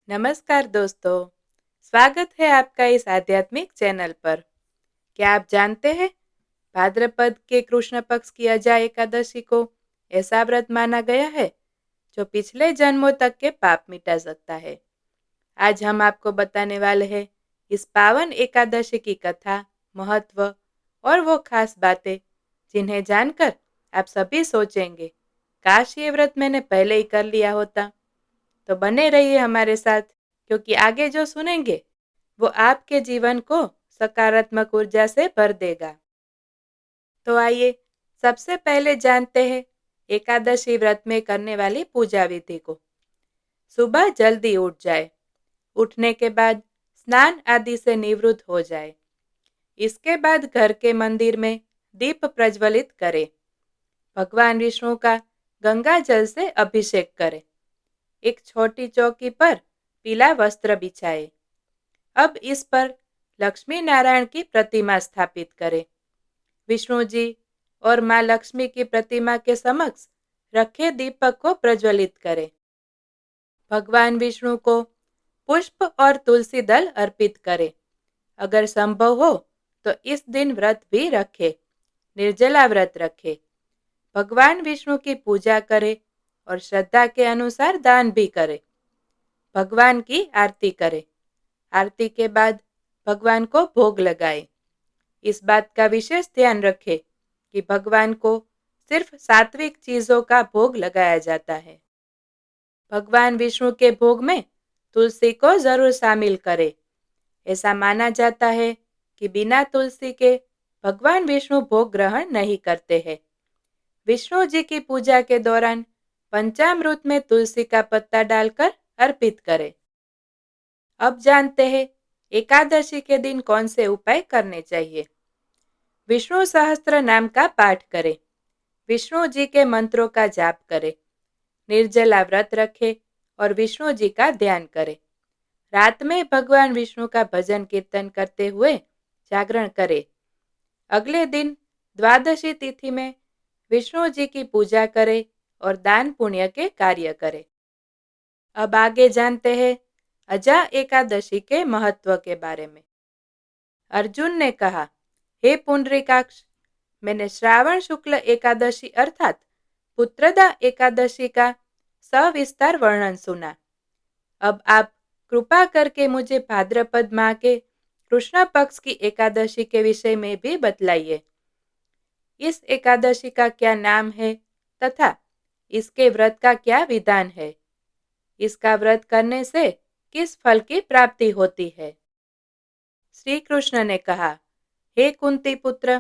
नमस्कार दोस्तों। स्वागत है आपका इस आध्यात्मिक चैनल पर। क्या आप जानते हैं, भाद्रपद के कृष्ण पक्ष की अजा एकादशी को ऐसा व्रत माना गया है जो पिछले जन्मों तक के पाप मिटा सकता है। आज हम आपको बताने वाले हैं इस पावन एकादशी की कथा, महत्व और वो खास बातें जिन्हें जानकर आप सभी सोचेंगे, काश ये व्रत मैंने पहले ही कर लिया होता। तो बने रहिए हमारे साथ, क्योंकि आगे जो सुनेंगे वो आपके जीवन को सकारात्मक ऊर्जा से भर देगा। तो आइए सबसे पहले जानते हैं एकादशी व्रत में करने वाली पूजा विधि को। सुबह जल्दी उठ जाए। उठने के बाद स्नान आदि से निवृत्त हो जाए। इसके बाद घर के मंदिर में दीप प्रज्वलित करें। भगवान विष्णु का गंगा जल से अभिषेक करें। एक छोटी चौकी पर पीला वस्त्र बिछाए। अब इस पर लक्ष्मी नारायण की प्रतिमा स्थापित करें। विष्णु जी और माँ लक्ष्मी की प्रतिमा के समक्ष रखे दीपक को प्रज्वलित करें। भगवान विष्णु को पुष्प और तुलसी दल अर्पित करें। अगर संभव हो तो इस दिन व्रत भी रखे, निर्जला व्रत रखे। भगवान विष्णु की पूजा करे और श्रद्धा के अनुसार दान भी करे। भगवान की आरती करे। आरती के बाद भगवान को भोग लगाए। इस बात का विशेष ध्यान रखें कि भगवान को सिर्फ सात्विक चीजों का भोग लगाया जाता है। भगवान विष्णु के भोग में तुलसी को जरूर शामिल करें। ऐसा माना जाता है कि बिना तुलसी के भगवान विष्णु भोग ग्रहण नहीं करते हैं। विष्णु जी की पूजा के दौरान पंचामृत में तुलसी का पत्ता डालकर अर्पित करें। अब जानते हैं एकादशी के दिन कौन से उपाय करने चाहिए। विष्णु सहस्त्र नाम का पाठ करें। विष्णु जी के मंत्रों का जाप करें। निर्जला व्रत रखें और विष्णु जी का ध्यान करें। रात में भगवान विष्णु का भजन कीर्तन करते हुए जागरण करें। अगले दिन द्वादशी तिथि में विष्णु जी की पूजा करें और दान पुण्य के कार्य करें। अब आगे जानते हैं अजा एकादशी के महत्व के बारे में। अर्जुन ने कहा, हे पुंडरीकाक्ष, मैंने श्रावण शुक्ल एकादशी अर्थात पुत्रदा एकादशी का सविस्तार वर्णन सुना। अब आप कृपा करके मुझे भाद्रपद माह के कृष्ण पक्ष की एकादशी के विषय में भी बतलाइए। इस एकादशी का क्या नाम है तथा इसके व्रत का क्या विधान है। इसका व्रत करने से किस फल की प्राप्ति होती है। श्री कृष्ण ने कहा, हे कुंती पुत्र,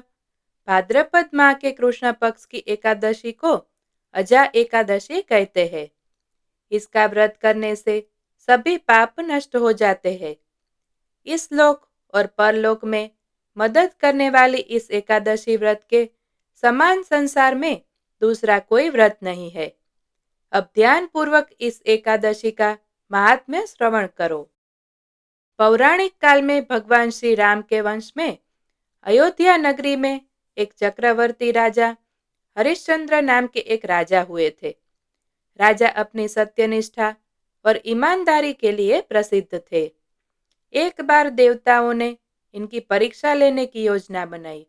भाद्रपद माह के कृष्ण पक्ष की एकादशी को अजा एकादशी कहते हैं। इसका व्रत करने से सभी पाप नष्ट हो जाते हैं। इस लोक और परलोक में मदद करने वाली इस एकादशी व्रत के समान संसार में दूसरा कोई व्रत नहीं है। अब ध्यान पूर्वक इस एकादशी का महात्म्य श्रवण करो। पौराणिक काल में भगवान श्री राम के वंश में अयोध्या नगरी में एक चक्रवर्ती राजा हरिश्चंद्र नाम के एक राजा हुए थे। राजा अपनी सत्यनिष्ठा और ईमानदारी के लिए प्रसिद्ध थे। एक बार देवताओं ने इनकी परीक्षा लेने की योजना बनाई।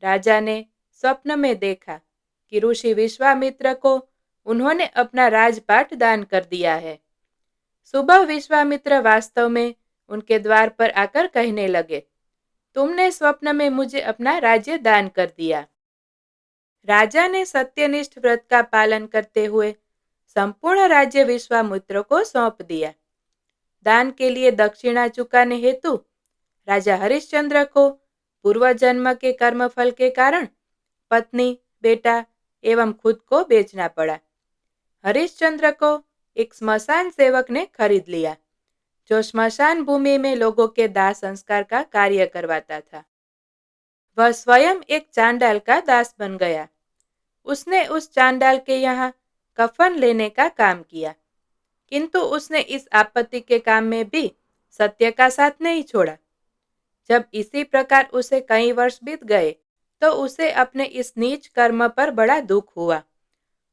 राजा ने स्वप्न में देखा कि ऋषि विश्वामित्र को उन्होंने अपना राजपाट दान कर दिया है। सुबह विश्वामित्र वास्तव में उनके द्वार पर आकर कहने लगे, तुमने स्वप्न में मुझे अपना राज्य दान कर दिया। राजा ने सत्यनिष्ठ व्रत का पालन करते हुए संपूर्ण राज्य विश्वामित्र को सौंप दिया। दान के लिए दक्षिणा चुकाने हेतु राजा हरिश्चंद्र को पूर्व जन्म के कर्मफल के कारण पत्नी, बेटा एवं खुद को बेचना पड़ा। हरिश्चंद्र को एक स्मशान सेवक ने खरीद लिया, जो स्मशान भूमि में लोगों के दाह संस्कार का कार्य करवाता था। वह स्वयं एक चांडाल का दास बन गया। उसने उस चांडाल के यहाँ कफन लेने का काम किया, किंतु उसने इस आपत्ति के काम में भी सत्य का साथ नहीं छोड़ा। जब इसी प्रकार उसे कई वर्ष बीत गए तो उसे अपने इस नीच कर्म पर बड़ा दुख हुआ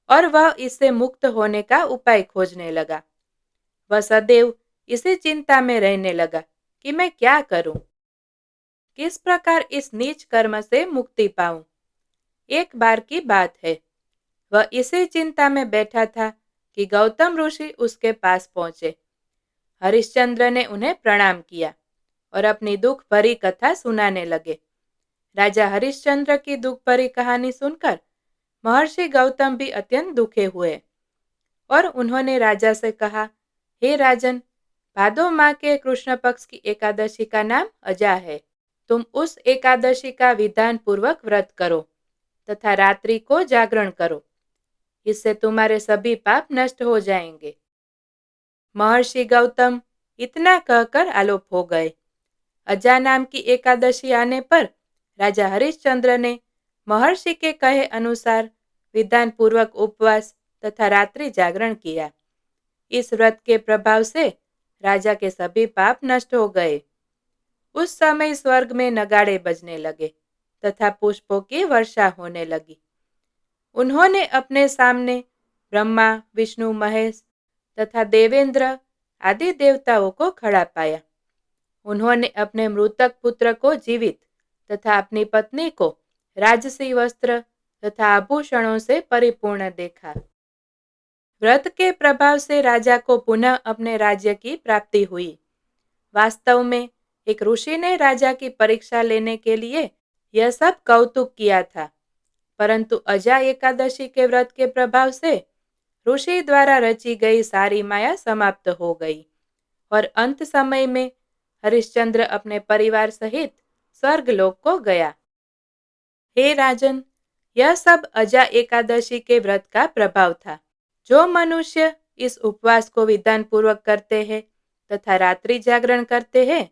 और वह इससे मुक्त होने का उपाय खोजने लगा। वह सदैव इसी चिंता में रहने लगा कि मैं क्या करूं, किस प्रकार इस नीच कर्म से मुक्ति पाऊं। एक बार की बात है, वह इसी चिंता में बैठा था कि गौतम ऋषि उसके पास पहुंचे। हरिश्चंद्र ने उन्हें प्रणाम किया और अपनी दुख भरी कथा सुनाने लगे। राजा हरिश्चंद्र की दुख भरी कहानी सुनकर महर्षि गौतम भी अत्यंत दुखे हुए और उन्होंने राजा से कहा, हे राजन, भादो माह के कृष्ण पक्ष की एकादशी का नाम अजा है। तुम उस एकादशी का विधान पूर्वक व्रत करो तथा रात्रि को जागरण करो। इससे तुम्हारे सभी पाप नष्ट हो जाएंगे। महर्षि गौतम इतना कहकर आलोप हो गए। अजा नाम की एकादशी आने पर राजा हरिश्चंद्र ने महर्षि के कहे अनुसार विधान पूर्वक उपवास तथा रात्रि जागरण किया। इस व्रत के प्रभाव से राजा के सभी पाप नष्ट हो गए। उस समय स्वर्ग में नगाड़े बजने लगे तथा पुष्पों की वर्षा होने लगी। उन्होंने अपने सामने ब्रह्मा, विष्णु, महेश तथा देवेंद्र आदि देवताओं को खड़ा पाया। उन्होंने अपने मृतक पुत्र को जीवित तथा अपनी पत्नी को राजसी वस्त्र तथा आभूषणों से परिपूर्ण देखा। व्रत के प्रभाव से राजा को पुनः अपने राज्य की प्राप्ति हुई। वास्तव में एक ऋषि ने राजा की परीक्षा लेने के लिए यह सब कौतुक किया था, परंतु अजा एकादशी के व्रत के प्रभाव से ऋषि द्वारा रची गई सारी माया समाप्त हो गई और अंत समय में हरिश्चंद्र अपने परिवार सहित स्वर्गलोक को गया। हे राजन, यह सब अजा एकादशी के व्रत का प्रभाव था। जो मनुष्य इस उपवास को विधान पूर्वक करते हैं तथा रात्रि जागरण करते हैं,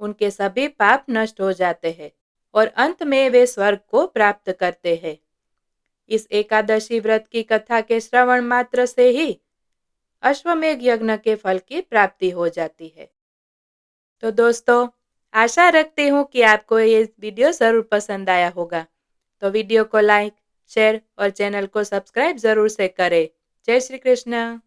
उनके सभी पाप नष्ट हो जाते हैं और अंत में वे स्वर्ग को प्राप्त करते हैं। इस एकादशी व्रत की कथा के श्रवण मात्र से ही अश्वमेघ यज्ञ के फल की प्राप्ति हो जाती है। तो दोस्तों, आशा रखती हूँ कि आपको ये वीडियो ज़रूर पसंद आया होगा। तो वीडियो को लाइक, शेयर और चैनल को सब्सक्राइब ज़रूर से करें। जय श्री कृष्ण।